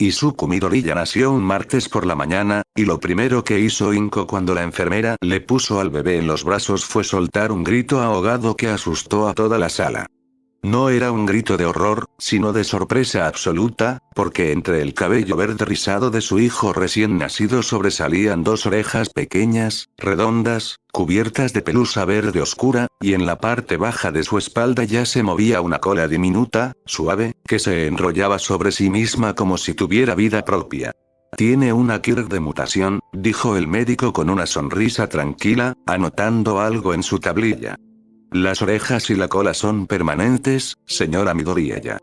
Izuku Midoriya nació un martes por la mañana, y lo primero que hizo Inko cuando la enfermera le puso al bebé en los brazos fue soltar un grito ahogado que asustó a toda la sala. No era un grito de horror, sino de sorpresa absoluta, porque entre el cabello verde rizado de su hijo recién nacido sobresalían dos orejas pequeñas, redondas, cubiertas de pelusa verde oscura, y en la parte baja de su espalda ya se movía una cola diminuta, suave, que se enrollaba sobre sí misma como si tuviera vida propia. Tiene una Kirk de mutación, dijo el médico con una sonrisa tranquila, anotando algo en su tablilla. Las orejas y la cola son permanentes, señora Midoriya.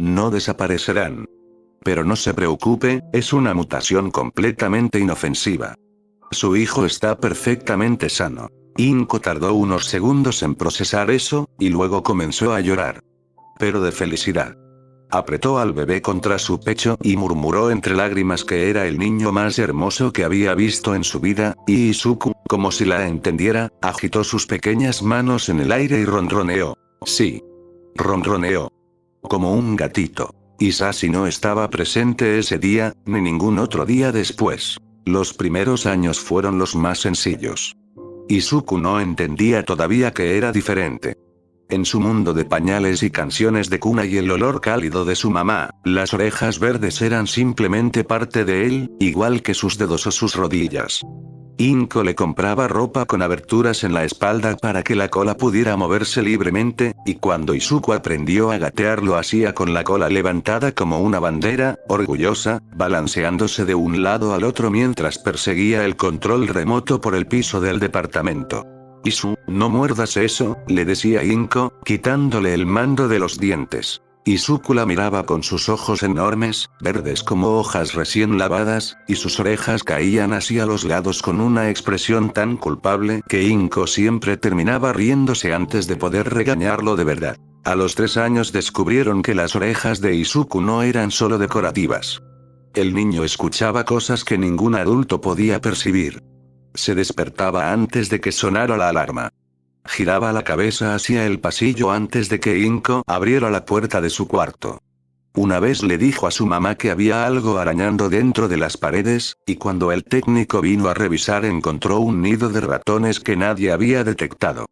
No desaparecerán. Pero no se preocupe, es una mutación completamente inofensiva. Su hijo está perfectamente sano. Inko tardó unos segundos en procesar eso, y luego comenzó a llorar. Pero de felicidad. Apretó al bebé contra su pecho y murmuró entre lágrimas que era el niño más hermoso que había visto en su vida, y Izuku, como si la entendiera, agitó sus pequeñas manos en el aire y ronroneó. Sí. Ronroneó. Como un gatito. Isashi no estaba presente ese día, ni ningún otro día después. Los primeros años fueron los más sencillos. Izuku no entendía todavía que era diferente. En su mundo de pañales y canciones de cuna y el olor cálido de su mamá, las orejas verdes eran simplemente parte de él, igual que sus dedos o sus rodillas. Inko le compraba ropa con aberturas en la espalda para que la cola pudiera moverse libremente, y cuando Izuku aprendió a gatear lo hacía con la cola levantada como una bandera, orgullosa, balanceándose de un lado al otro mientras perseguía el control remoto por el piso del departamento. Isu, no muerdas eso, le decía Inko, quitándole el mando de los dientes. Izuku la miraba con sus ojos enormes, verdes como hojas recién lavadas, y sus orejas caían hacia los lados con una expresión tan culpable que Inko siempre terminaba riéndose antes de poder regañarlo de verdad. A los 3 años descubrieron que las orejas de Izuku no eran solo decorativas. El niño escuchaba cosas que ningún adulto podía percibir. Se despertaba antes de que sonara la alarma. Giraba la cabeza hacia el pasillo antes de que Inko abriera la puerta de su cuarto. Una vez le dijo a su mamá que había algo arañando dentro de las paredes, y cuando el técnico vino a revisar encontró un nido de ratones que nadie había detectado.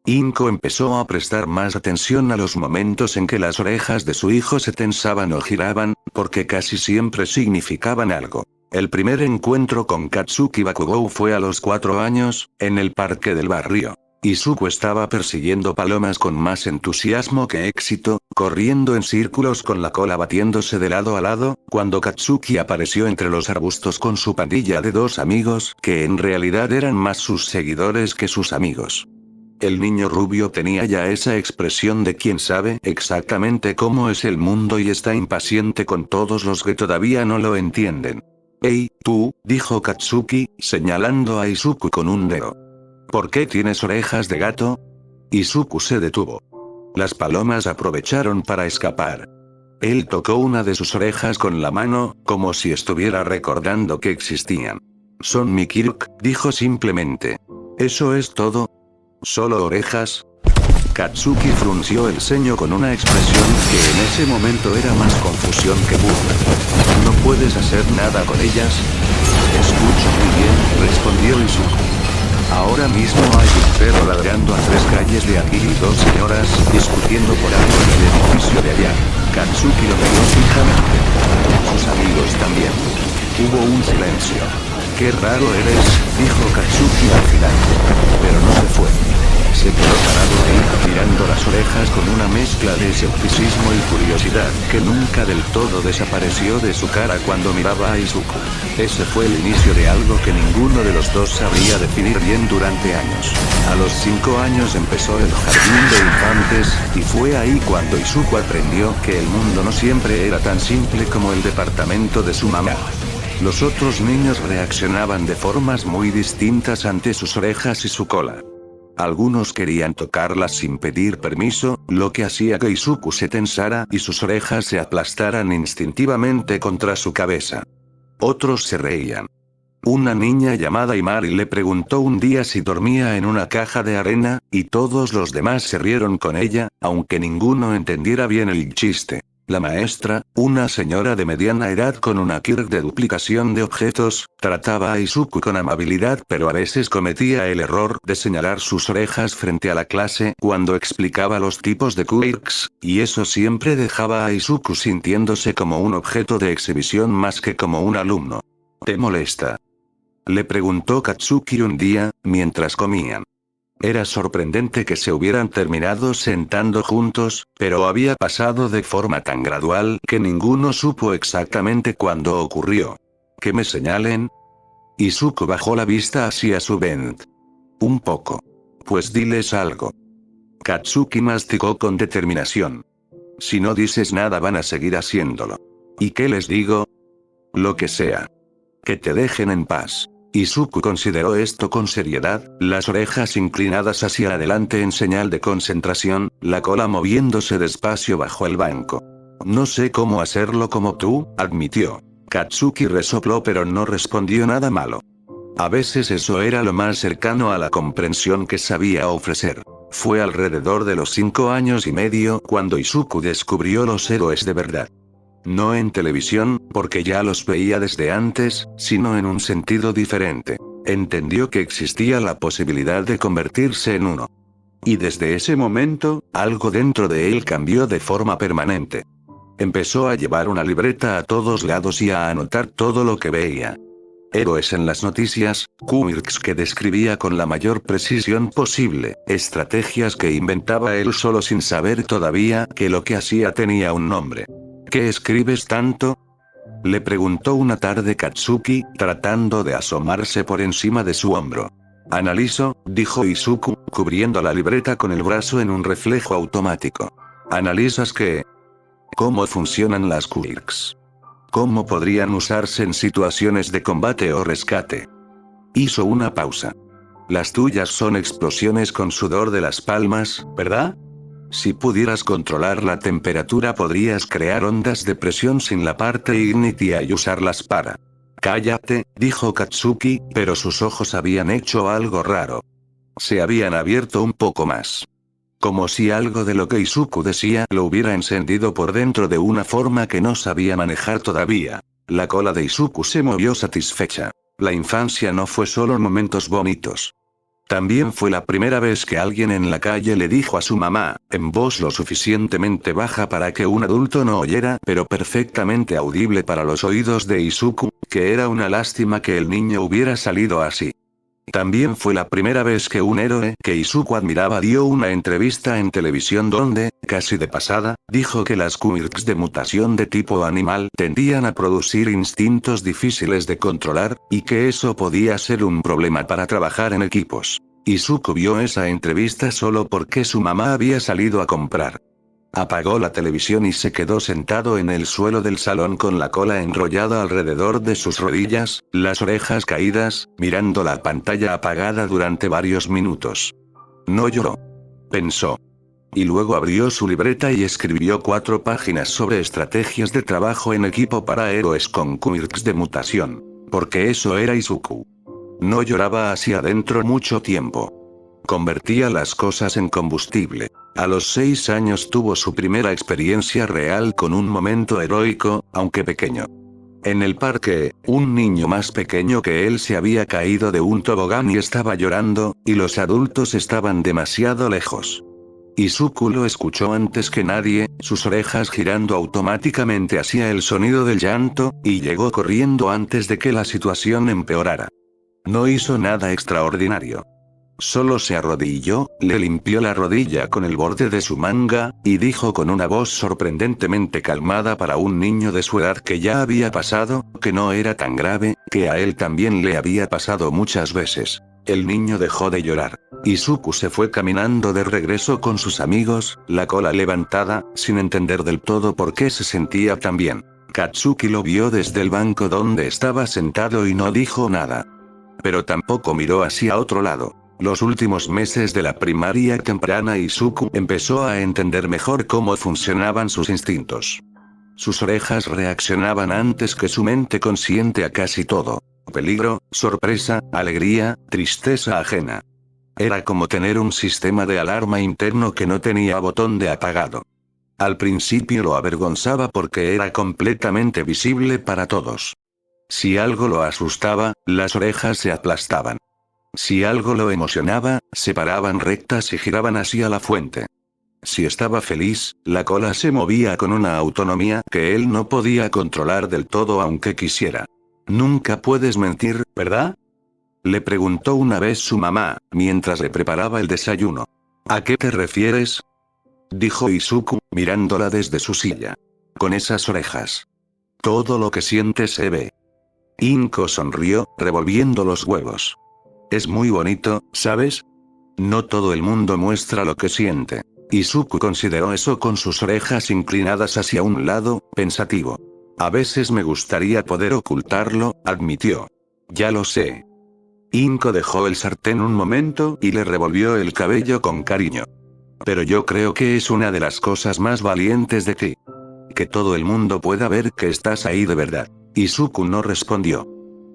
Inko empezó a prestar más atención a los momentos en que las orejas de su hijo se tensaban o giraban, porque casi siempre significaban algo. El primer encuentro con Katsuki Bakugou fue a los 4 años, en el parque del barrio. Izuku estaba persiguiendo palomas con más entusiasmo que éxito, corriendo en círculos con la cola batiéndose de lado a lado, cuando Katsuki apareció entre los arbustos con su pandilla de 2 amigos, que en realidad eran más sus seguidores que sus amigos. El niño rubio tenía ya esa expresión de quien sabe exactamente cómo es el mundo y está impaciente con todos los que todavía no lo entienden. «Hey, tú», dijo Katsuki, señalando a Izuku con un dedo. «¿Por qué tienes orejas de gato?» Izuku se detuvo. Las palomas aprovecharon para escapar. Él tocó una de sus orejas con la mano, como si estuviera recordando que existían. «Son mi Kirk», dijo simplemente. «¿Eso es todo? ¿Solo orejas?» Katsuki frunció el ceño con una expresión que en ese momento era más confusión que burla. «¿No puedes hacer nada con ellas?» «Escucho muy bien», respondió Izuku. «Ahora mismo hay un perro ladrando a 3 calles de aquí y 2 señoras discutiendo por algo en el edificio de allá». Katsuki lo miró fijamente. Sus amigos también. Hubo un silencio. «Qué raro eres», dijo Katsuki al final. Pero no se fue. Se quedó parado ahí, mirando las orejas con una mezcla de escepticismo y curiosidad que nunca del todo desapareció de su cara cuando miraba a Izuku. Ese fue el inicio de algo que ninguno de los dos sabría definir bien durante años. A los 5 años empezó el jardín de infantes, y fue ahí cuando Izuku aprendió que el mundo no siempre era tan simple como el departamento de su mamá. Los otros niños reaccionaban de formas muy distintas ante sus orejas y su cola. Algunos querían tocarlas sin pedir permiso, lo que hacía que Izuku se tensara y sus orejas se aplastaran instintivamente contra su cabeza. Otros se reían. Una niña llamada Imari le preguntó un día si dormía en una caja de arena, y todos los demás se rieron con ella, aunque ninguno entendiera bien el chiste. La maestra, una señora de mediana edad con una kirk de duplicación de objetos, trataba a Izuku con amabilidad, pero a veces cometía el error de señalar sus orejas frente a la clase cuando explicaba los tipos de quirks, y eso siempre dejaba a Izuku sintiéndose como un objeto de exhibición más que como un alumno. ¿Te molesta?, le preguntó Katsuki un día, mientras comían. Era sorprendente que se hubieran terminado sentando juntos, pero había pasado de forma tan gradual que ninguno supo exactamente cuándo ocurrió. ¿Que me señalen? Izuku bajó la vista hacia su vent. Un poco. Pues diles algo. Katsuki masticó con determinación. Si no dices nada van a seguir haciéndolo. ¿Y qué les digo? Lo que sea. Que te dejen en paz. Izuku consideró esto con seriedad, las orejas inclinadas hacia adelante en señal de concentración, la cola moviéndose despacio bajo el banco. No sé cómo hacerlo como tú, admitió. Katsuki resopló pero no respondió nada malo. A veces eso era lo más cercano a la comprensión que sabía ofrecer. Fue alrededor de los 5 años y medio cuando Izuku descubrió los héroes de verdad. No en televisión, porque ya los veía desde antes, sino en un sentido diferente. Entendió que existía la posibilidad de convertirse en uno. Y desde ese momento, algo dentro de él cambió de forma permanente. Empezó a llevar una libreta a todos lados y a anotar todo lo que veía. Héroes en las noticias, quirks que describía con la mayor precisión posible, estrategias que inventaba él solo sin saber todavía que lo que hacía tenía un nombre. ¿Qué escribes tanto?, le preguntó una tarde Katsuki, tratando de asomarse por encima de su hombro. Analizo, dijo Izuku, cubriendo la libreta con el brazo en un reflejo automático. ¿Analizas qué? ¿Cómo funcionan las quirks? ¿Cómo podrían usarse en situaciones de combate o rescate? Hizo una pausa. Las tuyas son explosiones con sudor de las palmas, ¿verdad? Si pudieras controlar la temperatura podrías crear ondas de presión sin la parte ignitia y usarlas para... Cállate, dijo Katsuki, pero sus ojos habían hecho algo raro. Se habían abierto un poco más. Como si algo de lo que Izuku decía lo hubiera encendido por dentro de una forma que no sabía manejar todavía. La cola de Izuku se movió satisfecha. La infancia no fue solo momentos bonitos. También fue la primera vez que alguien en la calle le dijo a su mamá, en voz lo suficientemente baja para que un adulto no oyera, pero perfectamente audible para los oídos de Izuku, que era una lástima que el niño hubiera salido así. También fue la primera vez que un héroe que Izuku admiraba dio una entrevista en televisión donde, casi de pasada, dijo que las quirks de mutación de tipo animal tendían a producir instintos difíciles de controlar, y que eso podía ser un problema para trabajar en equipos. Izuku vio esa entrevista solo porque su mamá había salido a comprar. Apagó la televisión y se quedó sentado en el suelo del salón con la cola enrollada alrededor de sus rodillas, las orejas caídas, mirando la pantalla apagada durante varios minutos. No lloró, pensó. Y luego abrió su libreta y escribió 4 páginas sobre estrategias de trabajo en equipo para héroes con quirks de mutación. Porque eso era Izuku. No lloraba hacia adentro mucho tiempo. Convertía las cosas en combustible. A los 6 años tuvo su primera experiencia real con un momento heroico, aunque pequeño. En el parque, un niño más pequeño que él se había caído de un tobogán y estaba llorando, y los adultos estaban demasiado lejos. Izuku lo escuchó antes que nadie, sus orejas girando automáticamente hacia el sonido del llanto, y llegó corriendo antes de que la situación empeorara. No hizo nada extraordinario. Solo se arrodilló, le limpió la rodilla con el borde de su manga, y dijo con una voz sorprendentemente calmada para un niño de su edad que ya había pasado, que no era tan grave, que a él también le había pasado muchas veces. El niño dejó de llorar. Izuku se fue caminando de regreso con sus amigos, la cola levantada, sin entender del todo por qué se sentía tan bien. Katsuki lo vio desde el banco donde estaba sentado y no dijo nada. Pero tampoco miró hacia otro lado. Los últimos meses de la primaria temprana Izuku empezó a entender mejor cómo funcionaban sus instintos. Sus orejas reaccionaban antes que su mente consciente a casi todo. Peligro, sorpresa, alegría, tristeza ajena. Era como tener un sistema de alarma interno que no tenía botón de apagado. Al principio lo avergonzaba porque era completamente visible para todos. Si algo lo asustaba, las orejas se aplastaban. Si algo lo emocionaba, se paraban rectas y giraban hacia la fuente. Si estaba feliz, la cola se movía con una autonomía que él no podía controlar del todo aunque quisiera. Nunca puedes mentir, ¿verdad? Le preguntó una vez su mamá, mientras le preparaba el desayuno. ¿A qué te refieres? Dijo Izuku, mirándola desde su silla. Con esas orejas. Todo lo que sientes se ve. Inko sonrió, revolviendo los huevos. Es muy bonito, ¿sabes? No todo el mundo muestra lo que siente. Izuku consideró eso con sus orejas inclinadas hacia un lado, pensativo. A veces me gustaría poder ocultarlo, admitió. Ya lo sé. Inko dejó el sartén un momento y le revolvió el cabello con cariño. Pero yo creo que es una de las cosas más valientes de ti. Que todo el mundo pueda ver que estás ahí de verdad. Izuku no respondió.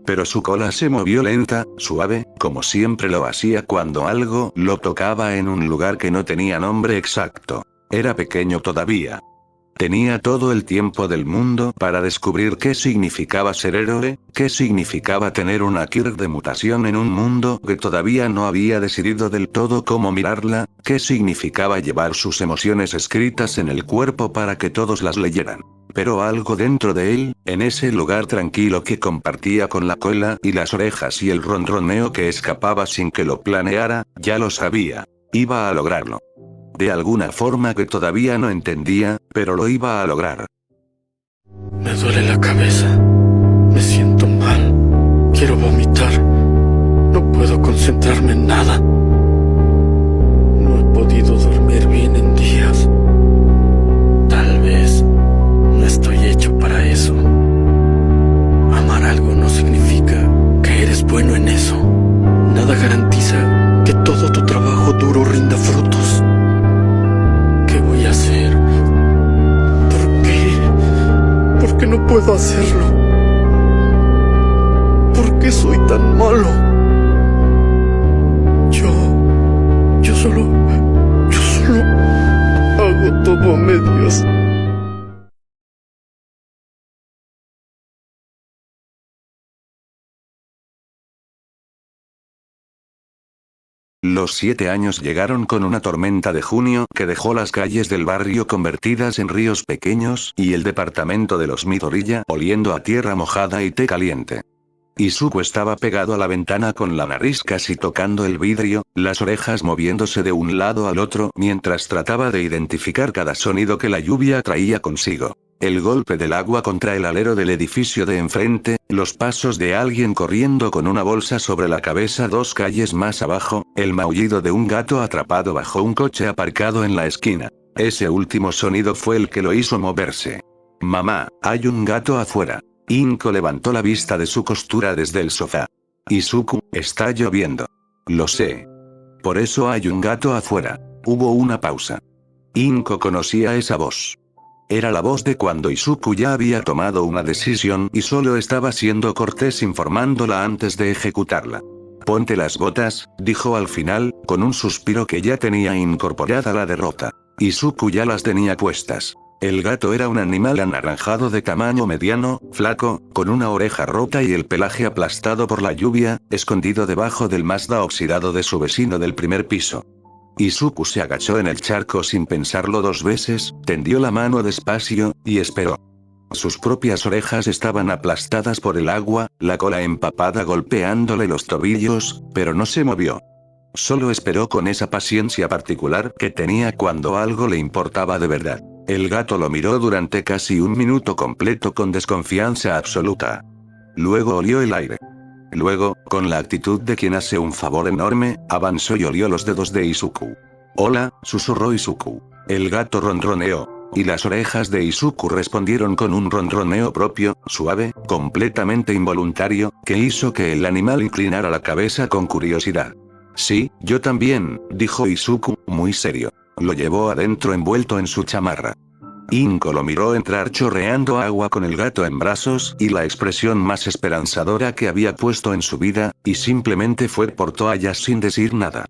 Pero su cola se movió lenta, suave, como siempre lo hacía cuando algo lo tocaba en un lugar que no tenía nombre exacto. Era pequeño todavía. Tenía todo el tiempo del mundo para descubrir qué significaba ser héroe, qué significaba tener una Kirk de mutación en un mundo que todavía no había decidido del todo cómo mirarla, qué significaba llevar sus emociones escritas en el cuerpo para que todos las leyeran. Pero algo dentro de él, en ese lugar tranquilo que compartía con la cola y las orejas y el ronroneo que escapaba sin que lo planeara, ya lo sabía. Iba a lograrlo. De alguna forma que todavía no entendía, pero lo iba a lograr. Me duele la cabeza. Me siento mal. Quiero vomitar. No puedo concentrarme en nada. No he podido dormir bien en días. Tal vez no estoy hecho para eso. Amar algo no significa que eres bueno en eso. Nada garantiza que todo tu trabajo duro rinda frutos. ¿Qué voy a hacer? ¿Por qué? ¿Por qué no puedo hacerlo? ¿Por qué soy tan malo? Yo solo hago todo a medias. Los 7 años llegaron con una tormenta de junio que dejó las calles del barrio convertidas en ríos pequeños y el departamento de los Midoriya oliendo a tierra mojada y té caliente. Izuku estaba pegado a la ventana con la nariz casi tocando el vidrio, las orejas moviéndose de un lado al otro mientras trataba de identificar cada sonido que la lluvia traía consigo. El golpe del agua contra el alero del edificio de enfrente, los pasos de alguien corriendo con una bolsa sobre la cabeza 2 calles más abajo, el maullido de un gato atrapado bajo un coche aparcado en la esquina. Ese último sonido fue el que lo hizo moverse. Mamá, hay un gato afuera. Inko levantó la vista de su costura desde el sofá. Izuku, está lloviendo. Lo sé. Por eso hay un gato afuera. Hubo una pausa. Inko conocía esa voz. Era la voz de cuando Izuku ya había tomado una decisión y solo estaba siendo cortés informándola antes de ejecutarla. Ponte las botas, dijo al final, con un suspiro que ya tenía incorporada la derrota. Izuku ya las tenía puestas. El gato era un animal anaranjado de tamaño mediano, flaco, con una oreja rota y el pelaje aplastado por la lluvia, escondido debajo del Mazda oxidado de su vecino del primer piso. Izuku se agachó en el charco sin pensarlo 2 veces, tendió la mano despacio, y esperó. Sus propias orejas estaban aplastadas por el agua, la cola empapada golpeándole los tobillos, pero no se movió. Solo esperó con esa paciencia particular que tenía cuando algo le importaba de verdad. El gato lo miró durante casi 1 minuto completo con desconfianza absoluta. Luego olió el aire. Luego, con la actitud de quien hace un favor enorme, avanzó y olió los dedos de Izuku. «Hola», susurró Izuku. El gato ronroneó. Y las orejas de Izuku respondieron con un ronroneo propio, suave, completamente involuntario, que hizo que el animal inclinara la cabeza con curiosidad. «Sí, yo también», dijo Izuku, muy serio. Lo llevó adentro envuelto en su chamarra. Inko lo miró entrar chorreando agua con el gato en brazos y la expresión más esperanzadora que había puesto en su vida, y simplemente fue por toallas sin decir nada.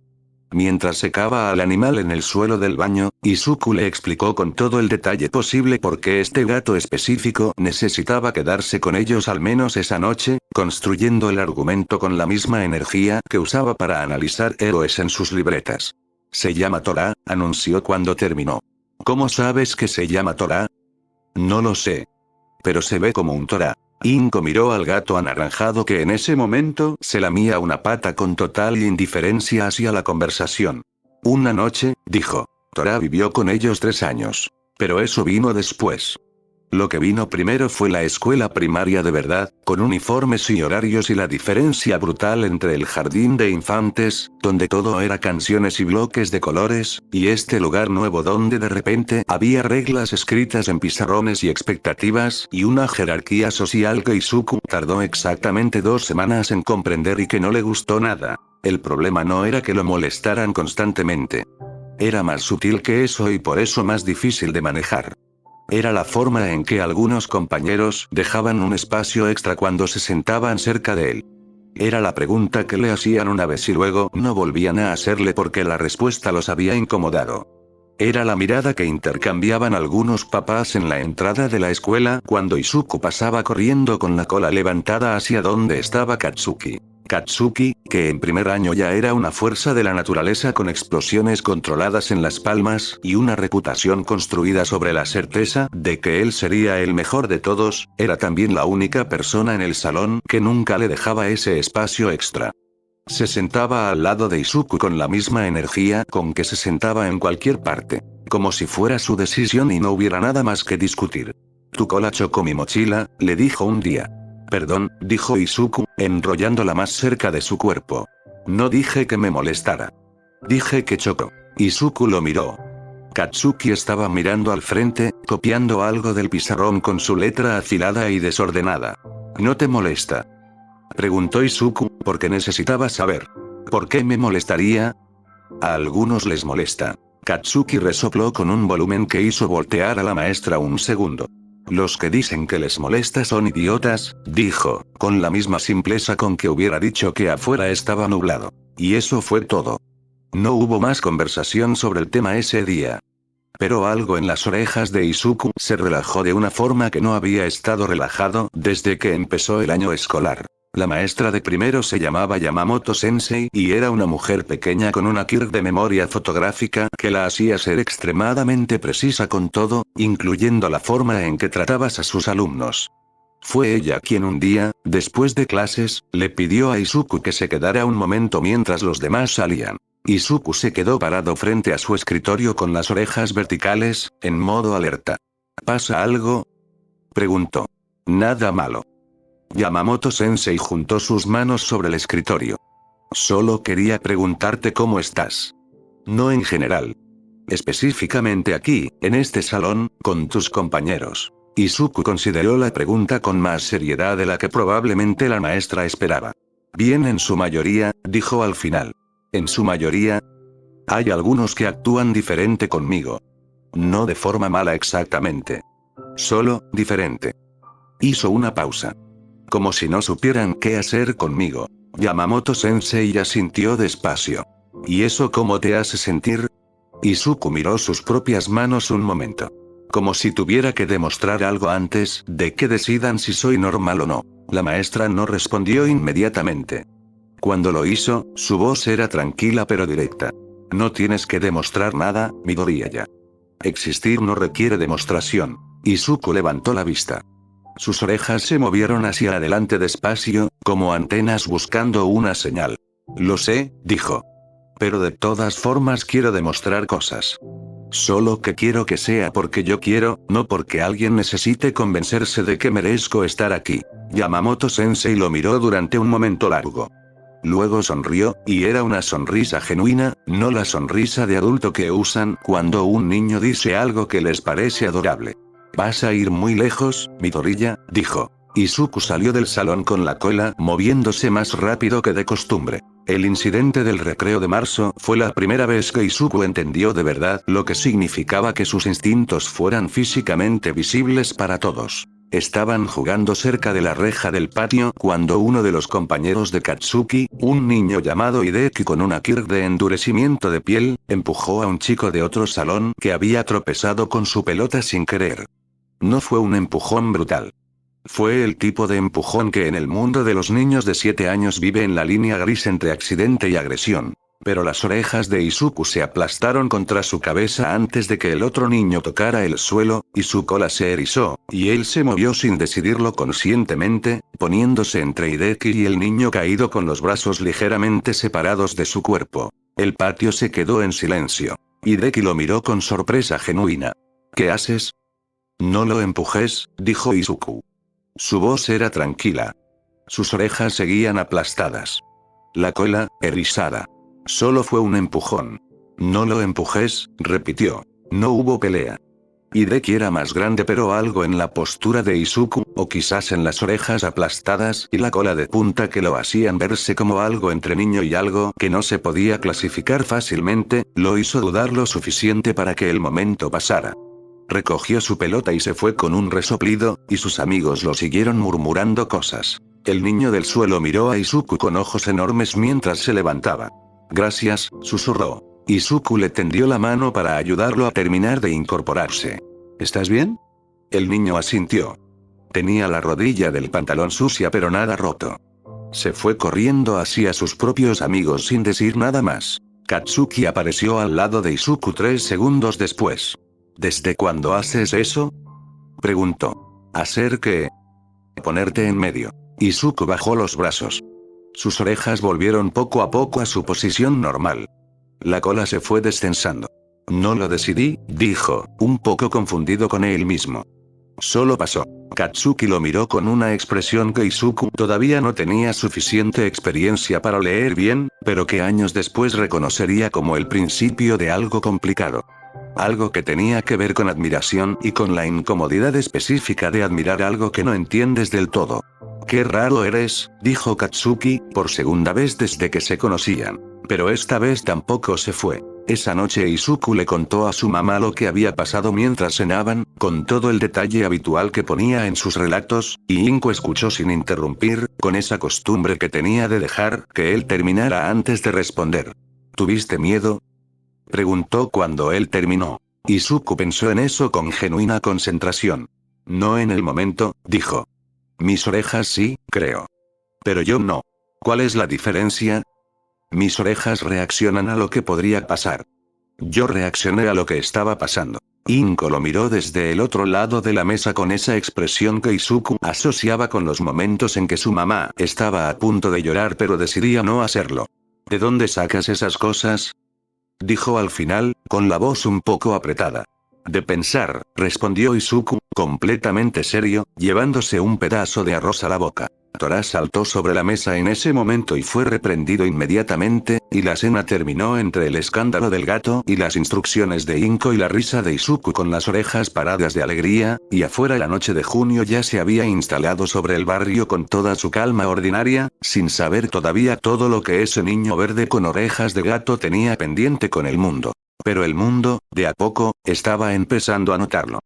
Mientras secaba al animal en el suelo del baño, Izuku le explicó con todo el detalle posible por qué este gato específico necesitaba quedarse con ellos al menos esa noche, construyendo el argumento con la misma energía que usaba para analizar héroes en sus libretas. Se llama Tora, anunció cuando terminó. ¿Cómo sabes que se llama Tora? No lo sé. Pero se ve como un Tora. Inko miró al gato anaranjado que en ese momento se lamía una pata con total indiferencia hacia la conversación. Una noche, dijo. Tora vivió con ellos 3 años. Pero eso vino después. Lo que vino primero fue la escuela primaria de verdad, con uniformes y horarios y la diferencia brutal entre el jardín de infantes, donde todo era canciones y bloques de colores, y este lugar nuevo donde de repente había reglas escritas en pizarrones y expectativas y una jerarquía social que Izuku tardó exactamente 2 semanas en comprender y que no le gustó nada. El problema no era que lo molestaran constantemente. Era más sutil que eso y por eso más difícil de manejar. Era la forma en que algunos compañeros dejaban un espacio extra cuando se sentaban cerca de él. Era la pregunta que le hacían una vez y luego no volvían a hacerle porque la respuesta los había incomodado. Era la mirada que intercambiaban algunos papás en la entrada de la escuela cuando Izuku pasaba corriendo con la cola levantada hacia donde estaba Katsuki. Katsuki, que en primer año ya era una fuerza de la naturaleza con explosiones controladas en las palmas y una reputación construida sobre la certeza de que él sería el mejor de todos, era también la única persona en el salón que nunca le dejaba ese espacio extra. Se sentaba al lado de Izuku con la misma energía con que se sentaba en cualquier parte, como si fuera su decisión y no hubiera nada más que discutir. Tu cola chocó mi mochila, le dijo un día. Perdón, dijo Izuku, enrollándola más cerca de su cuerpo. No dije que me molestara. Dije que chocó. Izuku lo miró. Katsuki estaba mirando al frente, copiando algo del pizarrón con su letra afilada y desordenada. ¿No te molesta?, preguntó Izuku, porque necesitaba saber. ¿Por qué me molestaría? A algunos les molesta. Katsuki resopló con un volumen que hizo voltear a la maestra un segundo. Los que dicen que les molesta son idiotas, dijo, con la misma simpleza con que hubiera dicho que afuera estaba nublado. Y eso fue todo. No hubo más conversación sobre el tema ese día. Pero algo en las orejas de Izuku se relajó de una forma que no había estado relajado desde que empezó el año escolar. La maestra de primero se llamaba Yamamoto Sensei y era una mujer pequeña con una kir de memoria fotográfica que la hacía ser extremadamente precisa con todo, incluyendo la forma en que tratabas a sus alumnos. Fue ella quien un día, después de clases, le pidió a Izuku que se quedara un momento mientras los demás salían. Izuku se quedó parado frente a su escritorio con las orejas verticales, en modo alerta. ¿Pasa algo?, preguntó. Nada malo. Yamamoto Sensei juntó sus manos sobre el escritorio. Solo quería preguntarte cómo estás. No en general. Específicamente aquí, en este salón, con tus compañeros. Izuku consideró la pregunta con más seriedad de la que probablemente la maestra esperaba. Bien, en su mayoría, dijo al final. En su mayoría. Hay algunos que actúan diferente conmigo. No de forma mala exactamente. Solo, diferente. Hizo una pausa. Como si no supieran qué hacer conmigo. Yamamoto Sensei asintió despacio. ¿Y eso cómo te hace sentir? Izuku miró sus propias manos un momento. Como si tuviera que demostrar algo antes de que decidan si soy normal o no. La maestra no respondió inmediatamente. Cuando lo hizo, su voz era tranquila pero directa. No tienes que demostrar nada, Midoriya. Existir no requiere demostración. Izuku levantó la vista. Sus orejas se movieron hacia adelante despacio, como antenas buscando una señal. Lo sé, dijo. Pero de todas formas quiero demostrar cosas. Solo que quiero que sea porque yo quiero, no porque alguien necesite convencerse de que merezco estar aquí. Yamamoto Sensei lo miró durante un momento largo. Luego sonrió, y era una sonrisa genuina, no la sonrisa de adulto que usan cuando un niño dice algo que les parece adorable. ¿Vas a ir muy lejos, Midoriya?, dijo. Izuku salió del salón con la cola moviéndose más rápido que de costumbre. El incidente del recreo de marzo fue la primera vez que Izuku entendió de verdad lo que significaba que sus instintos fueran físicamente visibles para todos. Estaban jugando cerca de la reja del patio cuando uno de los compañeros de Katsuki, un niño llamado Hideki con una kirk de endurecimiento de piel, empujó a un chico de otro salón que había tropezado con su pelota sin querer. No fue un empujón brutal. Fue el tipo de empujón que en el mundo de los niños de 7 años vive en la línea gris entre accidente y agresión. Pero las orejas de Izuku se aplastaron contra su cabeza antes de que el otro niño tocara el suelo, y su cola se erizó, y él se movió sin decidirlo conscientemente, poniéndose entre Hideki y el niño caído con los brazos ligeramente separados de su cuerpo. El patio se quedó en silencio. Hideki lo miró con sorpresa genuina. ¿Qué haces? No lo empujes, dijo Izuku. Su voz era tranquila. Sus orejas seguían aplastadas. La cola, erizada. Solo fue un empujón. No lo empujes, repitió. No hubo pelea. Hideki era más grande, pero algo en la postura de Izuku, o quizás en las orejas aplastadas y la cola de punta que lo hacían verse como algo entre niño y algo que no se podía clasificar fácilmente, lo hizo dudar lo suficiente para que el momento pasara. Recogió su pelota y se fue con un resoplido, y sus amigos lo siguieron murmurando cosas. El niño del suelo miró a Izuku con ojos enormes mientras se levantaba. Gracias, susurró. Izuku le tendió la mano para ayudarlo a terminar de incorporarse. ¿Estás bien? El niño asintió. Tenía la rodilla del pantalón sucia pero nada roto. Se fue corriendo hacia sus propios amigos sin decir nada más. Katsuki apareció al lado de Izuku 3 segundos después. ¿Desde cuándo haces eso? Preguntó. ¿Hacer qué? Ponerte en medio. Izuku bajó los brazos. Sus orejas volvieron poco a poco a su posición normal. La cola se fue descensando. No lo decidí, dijo, un poco confundido con él mismo. Solo pasó. Katsuki lo miró con una expresión que Izuku todavía no tenía suficiente experiencia para leer bien, pero que años después reconocería como el principio de algo complicado. Algo que tenía que ver con admiración y con la incomodidad específica de admirar algo que no entiendes del todo. «Qué raro eres», dijo Katsuki, por segunda vez desde que se conocían. Pero esta vez tampoco se fue. Esa noche Izuku le contó a su mamá lo que había pasado mientras cenaban, con todo el detalle habitual que ponía en sus relatos, y Inko escuchó sin interrumpir, con esa costumbre que tenía de dejar que él terminara antes de responder. ¿Tuviste miedo?, preguntó cuando él terminó. Izuku pensó en eso con genuina concentración. No en el momento, dijo. Mis orejas sí, creo. Pero yo no. ¿Cuál es la diferencia? Mis orejas reaccionan a lo que podría pasar. Yo reaccioné a lo que estaba pasando. Inko lo miró desde el otro lado de la mesa con esa expresión que Izuku asociaba con los momentos en que su mamá estaba a punto de llorar pero decidía no hacerlo. ¿De dónde sacas esas cosas?, dijo al final, con la voz un poco apretada. De pensar, respondió Izuku, completamente serio, llevándose un pedazo de arroz a la boca. Tora saltó sobre la mesa en ese momento y fue reprendido inmediatamente, y la cena terminó entre el escándalo del gato y las instrucciones de Inko y la risa de Izuku con las orejas paradas de alegría, y afuera la noche de junio ya se había instalado sobre el barrio con toda su calma ordinaria, sin saber todavía todo lo que ese niño verde con orejas de gato tenía pendiente con el mundo. Pero el mundo, de a poco, estaba empezando a notarlo.